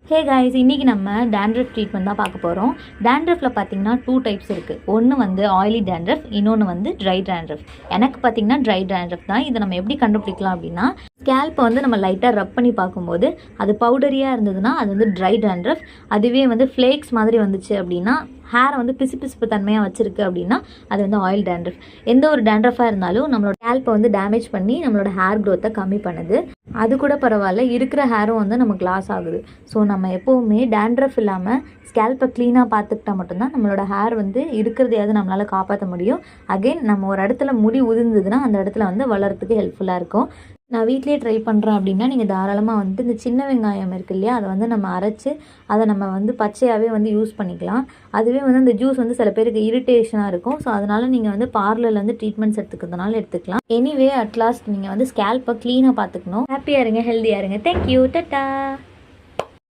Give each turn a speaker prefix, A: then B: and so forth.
A: Hey guys, இன்றைக்கி நம்ம dandruff treatment தான் பார்க்க போகிறோம். டேண்ட்ரஃபில் பார்த்தீங்கன்னா 2 டைப்ஸ் இருக்குது. ஒன்று வந்து ஆயிலி டேண்ட்ரஃப், இன்னொன்று வந்து ட்ரை டேண்ட்ரஃப். எனக்கு பார்த்தீங்கன்னா ட்ரை டேண்ட்ரஃப் தான். இதை நம்ம எப்படி கண்டுபிடிக்கலாம் அப்படின்னா, ஸ்கேல்ப்பை வந்து நம்ம லைட்டாக ரப் பண்ணி பார்க்கும்போது அது பவுடரியாக இருந்ததுன்னா அது வந்து ட்ரை டேண்ட்ரஃப். அதுவே வந்து ஃப்ளேக்ஸ் மாதிரி வந்துச்சு அப்படின்னா, ஹேரை வந்து பிசுபிசுப்பு தன்மையாக வச்சுருக்கு அப்படின்னா அது வந்து ஆயில் டேண்ட்ரஃப். எந்த ஒரு டேண்ட்ரஃபாக இருந்தாலும் நம்மளோட ஸ்கேல்ப்பை வந்து டேமேஜ் பண்ணி நம்மளோட ஹேர் க்ரோத்தை கம்மி பண்ணுது. அது கூட பரவாயில்ல, இருக்கிற ஹேரும் வந்து நமக்கு லாஸ் ஆகுது. ஸோ நம்ம எப்போவுமே டேண்ட்ரஃப் இல்லாமல் ஸ்கேல்ப்பை க்ளீனாக பார்த்துக்கிட்டா மட்டும்தான் நம்மளோட ஹேர் வந்து இருக்கிறதையாவது நம்மளால் காப்பாற்ற முடியும். அகெயின் நம்ம ஒரு இடத்துல முடி உதிர்ந்ததுன்னா அந்த இடத்துல வந்து வளர்கிறதுக்கு ஹெல்ப்ஃபுல்லாக இருக்கும். நான் வீட்லேயே ட்ரை பண்ணுறேன் அப்படின்னா நீங்கள் தாராளமாக வந்துட்டு இந்த சின்ன வெங்காயம் இருக்குது இல்லையா, அதை வந்து நம்ம அரைச்சி அதை நம்ம வந்து பச்சையாகவே வந்து யூஸ் பண்ணிக்கலாம். அதுவே வந்து அந்த ஜூஸ் வந்து சில பேருக்கு இரிட்டேஷனாக இருக்கும். ஸோ அதனால் நீங்கள் வந்து பார்லர்லேருந்து ட்ரீட்மெண்ட்ஸ் எடுத்துக்கிறதுனால எடுத்துக்கலாம். எனிவே அட்லாஸ்ட் நீங்கள் வந்து ஸ்கேல்ப்பை க்ளீனாக பார்த்துக்கணும். ஹாப்பியாக இருங்க, ஹெல்த்தியாக இருங்க. Thank you, ta-ta.